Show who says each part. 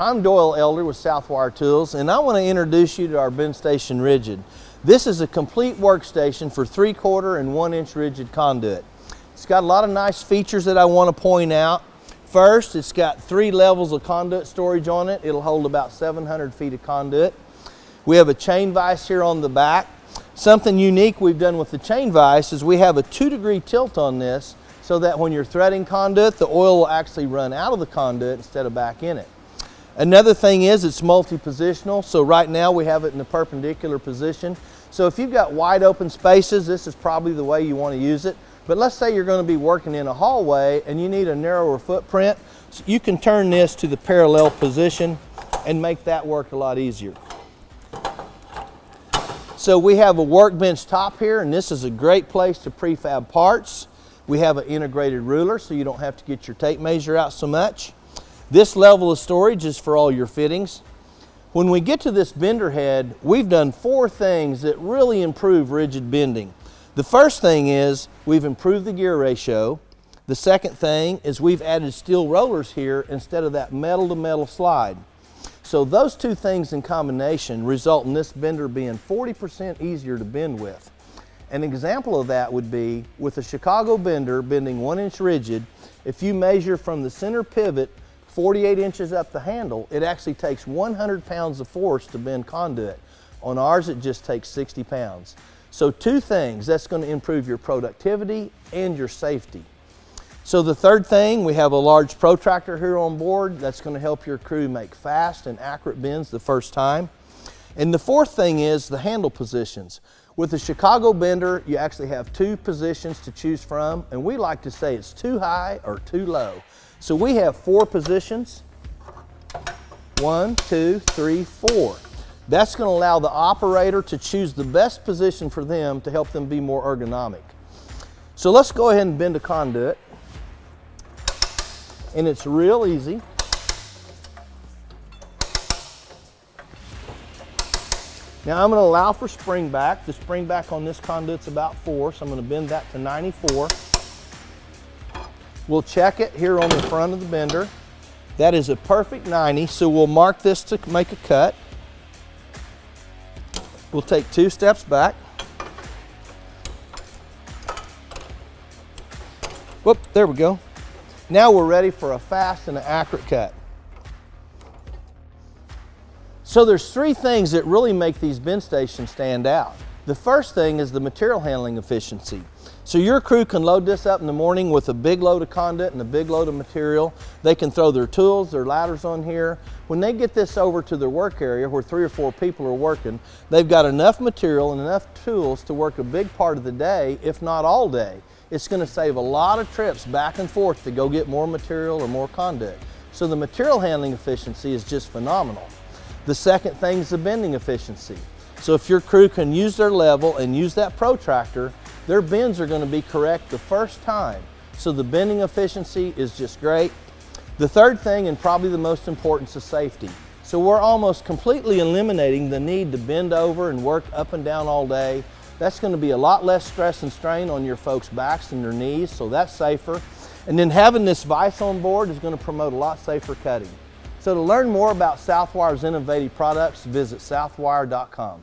Speaker 1: I'm Doyle Elder with Southwire Tools, and I want to introduce you to our BENDstation Rigid. This is a complete workstation for 3/4 and 1 inch rigid conduit. It's got a lot of nice features that I want to point out. First, it's got 3 levels of conduit storage on it. It'll hold about 700 feet of conduit. We have a chain vise here on the back. Something unique we've done with the chain vise is we have a 2-degree tilt on this so that when you're threading conduit, the oil will actually run out of the conduit instead of back in it. Another thing is it's multi-positional, so right now we have it in a perpendicular position. So if you've got wide open spaces, this is probably the way you want to use it. But let's say you're going to be working in a hallway and you need a narrower footprint, so you can turn this to the parallel position and make that work a lot easier. So we have a workbench top here, and this is a great place to prefab parts. We have an integrated ruler so you don't have to get your tape measure out so much. This level of storage is for all your fittings. When we get to this bender head, we've done 4 things that really improve rigid bending. The first thing is we've improved the gear ratio. The second thing is we've added steel rollers here instead of that metal to metal slide. So those 2 things in combination result in this bender being 40% easier to bend with. An example of that would be with a Chicago bender bending 1 inch rigid, if you measure from the center pivot 48 inches up the handle, it actually takes 100 pounds of force to bend conduit. On ours, it just takes 60 pounds. So 2 things, that's going to improve your productivity and your safety. So the third thing, we have a large protractor here on board that's going to help your crew make fast and accurate bends the first time. And the fourth thing is the handle positions. With the Chicago bender, you actually have 2 positions to choose from, and we like to say it's too high or too low. So we have 4 positions, 1, 2, 3, 4. That's going to allow the operator to choose the best position for them to help them be more ergonomic. So let's go ahead and bend a conduit. And it's real easy. Now I'm going to allow for spring back. The spring back on this conduit's about 4, so I'm going to bend that to 94. We'll check it here on the front of the bender. That is a perfect 90, so we'll mark this to make a cut. We'll take 2 steps back. Whoop, there we go. Now we're ready for a fast and an accurate cut. So there's 3 things that really make these BENDstations stand out. The first thing is the material handling efficiency. So your crew can load this up in the morning with a big load of conduit and a big load of material. They can throw their tools, their ladders on here. When they get this over to their work area where 3 or 4 people are working, they've got enough material and enough tools to work a big part of the day, if not all day. It's going to save a lot of trips back and forth to go get more material or more conduit. So the material handling efficiency is just phenomenal. The second thing is the bending efficiency. So if your crew can use their level and use that protractor, their bends are going to be correct the first time. So the bending efficiency is just great. The third thing, and probably the most important, is safety. So we're almost completely eliminating the need to bend over and work up and down all day. That's going to be a lot less stress and strain on your folks' backs and their knees, so that's safer. And then having this vise on board is going to promote a lot safer cutting. So to learn more about Southwire's innovative products, visit southwire.com.